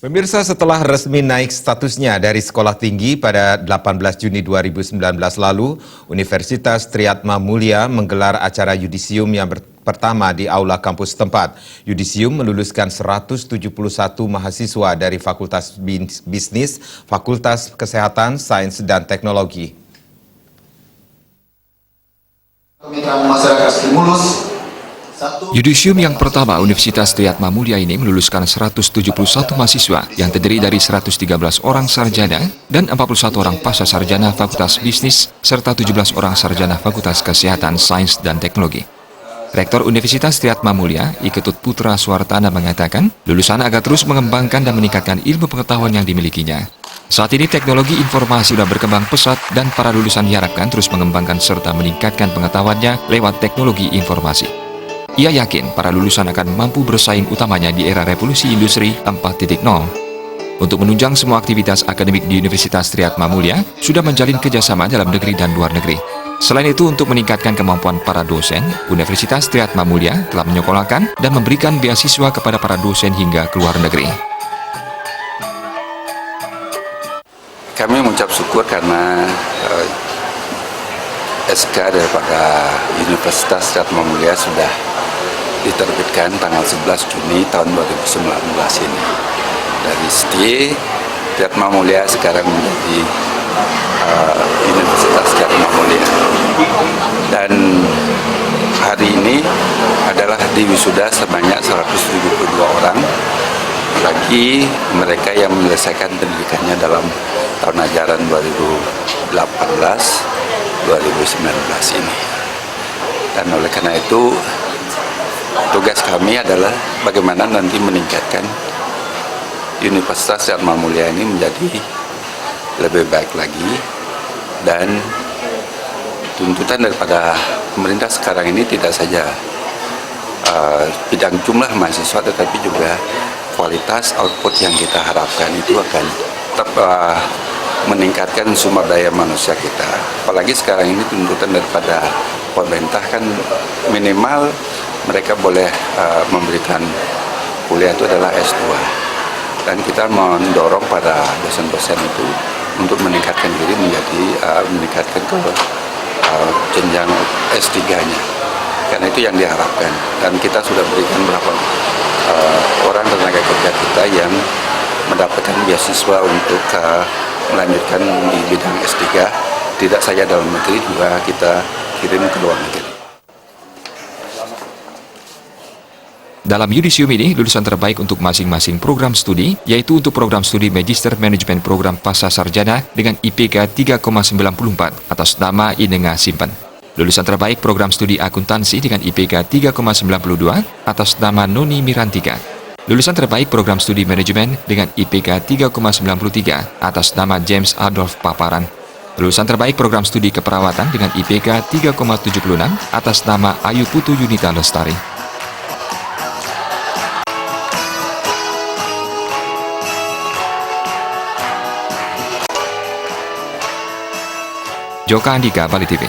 Pemirsa, setelah resmi naik statusnya dari sekolah tinggi pada 18 Juni 2019 lalu, Universitas Triyatma Mulia menggelar acara yudisium yang pertama di aula kampus tempat. Yudisium meluluskan 171 mahasiswa dari Fakultas Bisnis, Fakultas Kesehatan, Sains, dan Teknologi. Kemitraan masyarakat stimulus. Yudisium yang pertama Universitas Triyatma Mulia ini meluluskan 171 mahasiswa yang terdiri dari 113 orang sarjana dan 41 orang pasca sarjana Fakultas Bisnis serta 17 orang sarjana Fakultas Kesehatan, Sains, dan Teknologi. Rektor Universitas Triyatma Mulia, I Ketut Putra Suartana mengatakan, lulusan akan terus mengembangkan dan meningkatkan ilmu pengetahuan yang dimilikinya. Saat ini teknologi informasi sudah berkembang pesat dan para lulusan diharapkan terus mengembangkan serta meningkatkan pengetahuannya lewat teknologi informasi. Ia yakin para lulusan akan mampu bersaing utamanya di era revolusi industri 4.0. Untuk menunjang semua aktivitas akademik di Universitas Triyatma Mulia, sudah menjalin kerjasama dalam negeri dan luar negeri. Selain itu, untuk meningkatkan kemampuan para dosen, Universitas Triyatma Mulia telah menyekolahkan dan memberikan beasiswa kepada para dosen hingga ke luar negeri. Kami mengucap syukur karena SK daripada Universitas Triyatma Mulia sudah diterbitkan tanggal 11 Juni tahun 2019 ini. Dari STI, Triyatma Mulia sekarang menjadi Universitas Triyatma Mulia. Dan hari ini adalah diwisuda sebanyak 172 orang bagi mereka yang menyelesaikan pendidikannya dalam tahun ajaran 2018-2019 ini. Dan oleh karena itu, tugas kami adalah bagaimana nanti meningkatkan Universitas Triyatma Mulia ini menjadi lebih baik lagi, dan tuntutan daripada pemerintah sekarang ini tidak saja bidang jumlah mahasiswa tetapi juga kualitas output yang kita harapkan itu akan tetap meningkatkan sumber daya manusia kita. Apalagi sekarang ini tuntutan daripada pemerintah kan minimal mereka boleh memberikan kuliah itu adalah S2, dan kita mendorong pada dosen-dosen itu untuk meningkatkan diri menjadi meningkatkan ke jenjang S3-nya, karena itu yang diharapkan. Dan kita sudah berikan berapa orang tenaga kerja kita yang mendapatkan beasiswa untuk melanjutkan di bidang S3, tidak saja dalam negeri, juga kita kirim ke luar negeri. Dalam yudisium ini, lulusan terbaik untuk masing-masing program studi, yaitu untuk program studi Magister Manajemen Program Pasca Sarjana dengan IPK 3,94 atas nama Inenga Simpen. Lulusan terbaik program studi Akuntansi dengan IPK 3,92 atas nama Noni Mirantika. Lulusan terbaik program studi Manajemen dengan IPK 3,93 atas nama James Adolf Paparan. Lulusan terbaik program studi Keperawatan dengan IPK 3,76 atas nama Ayu Putu Yunita Lestari. Joka Andika, Bali TV.